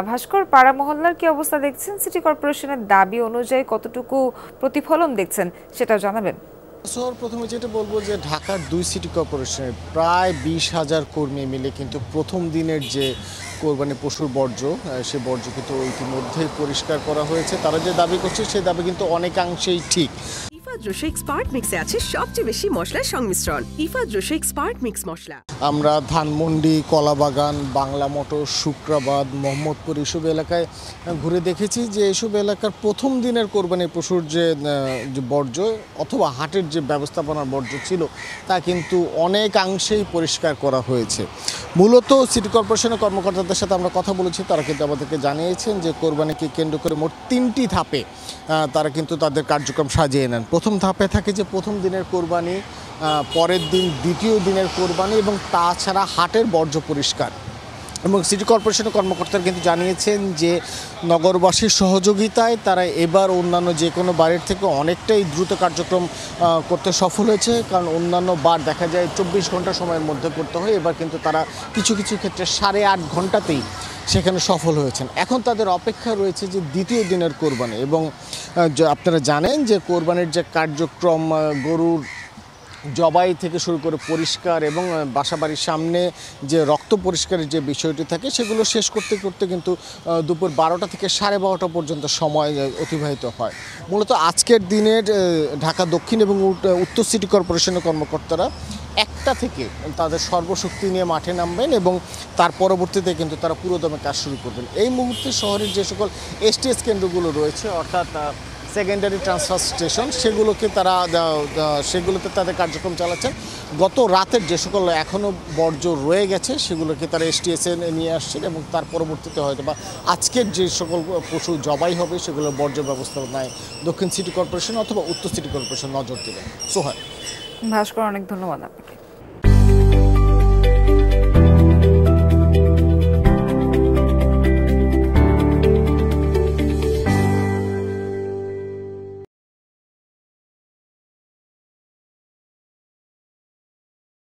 ভাস্কর, পাড়া মহল্লার কি অবস্থা দেখছেন? সিটি কর্পোরেশনের দাবি অনুযায়ী কতটুকু প্রতিফলন দেখছেন সেটাও জানাবেন। প্রথমে যেটা বলবো যে ঢাকার 2 সিটি কর্পোরেশনের প্রায় 20,000 কর্মী মিলে কিন্তু প্রথম দিনের যে কোরবানি পশুর বর্জ্য, সে বর্জ্য কিন্তু ইতিমধ্যেই পরিষ্কার করা হয়েছে। তারা যে দাবি করছে সেই দাবি কিন্তু অনেকাংশেই ঠিক। ইফাদ রসিক স্পার্ট মিক্সে আছে সবচেয়ে বেশি মশলার সংমিশ্রণ। ইফাদ রসিক স্পার্ট মিক্স মশলা। আমরা ধানমন্ডি, কলাবাগান, বাংলা মোটর, শুক্রাবাদ, মোহাম্মদপুর এসব এলাকায় ঘুরে দেখেছি যে এসব এলাকার প্রথম দিনের কোরবানি পশুর যে বর্জ্য অথবা হাটের যে ব্যবস্থাপনার বর্জ্য ছিল তা কিন্তু অনেকাংশেই পরিষ্কার করা হয়েছে। মূলত সিটি কর্পোরেশনের কর্মকর্তাদের সাথে আমরা কথা বলেছি, তারা কিন্তু আমাদেরকে জানিয়েছেন যে কোরবানিকে কেন্দ্র করে মোট 3টি ধাপে তারা কিন্তু তাদের কার্যক্রম সাজিয়ে নেন। প্রথম ধাপে থাকে যে প্রথম দিনের কোরবানি, পরের দিন দ্বিতীয় দিনের কোরবানি এবং তাছাড়া হাটের বর্জ্য পরিষ্কার। এবং সিটি কর্পোরেশনের কর্মকর্তারা কিন্তু জানিয়েছেন যে নগরবাসীর সহযোগিতায় তারা এবার অন্যান্য যে কোনো বারের থেকে অনেকটাই দ্রুত কার্যক্রম করতে সফল হয়েছে। কারণ অন্যান্য বার দেখা যায় 24 ঘন্টা সময়ের মধ্যে করতে হয়, এবার কিন্তু তারা কিছু কিছু ক্ষেত্রে 8.5 ঘন্টাতেই সেখানে সফল হয়েছেন। এখন তাদের অপেক্ষা রয়েছে যে দ্বিতীয় দিনের কোরবানি। এবং আপনারা জানেন যে কোরবানির যে কার্যক্রম, গরুর জবাই থেকে শুরু করে পরিষ্কার এবং বাসাবাড়ির সামনে যে রক্ত পরিষ্কারের যে বিষয়টি থাকে সেগুলো শেষ করতে করতে কিন্তু দুপুর 12টা থেকে 12:30 পর্যন্ত সময় অতিবাহিত হয়। মূলত আজকের দিনের ঢাকা দক্ষিণ এবং উত্তর সিটি কর্পোরেশনের কর্মকর্তারা 1টা থেকে তাদের সর্বশক্তি নিয়ে মাঠে নামবেন এবং তার পরবর্তীতে কিন্তু তারা পুরোদমে কাজ শুরু করবেন। এই মুহূর্তে শহরের যে সকল এসটিএস কেন্দ্রগুলো রয়েছে, অর্থাৎ সেকেন্ডারি ট্রান্সফার স্টেশন, সেগুলোতে তাদের কার্যক্রম চালাচ্ছেন। গত রাতের যে সকল এখনও বর্জ্য রয়ে গেছে সেগুলোকে তারা এসটিএসে নিয়ে আসছেন এবং তার পরবর্তীতে হয়তো বা আজকের যে সকল পশু জবাই হবে সেগুলোর বর্জ্য ব্যবস্থাপনায় দক্ষিণ সিটি কর্পোরেশন অথবা উত্তর সিটি কর্পোরেশন নজর দেবেন। সোহান। ভাস্কর, অনেক ধন্যবাদ আপনাকে।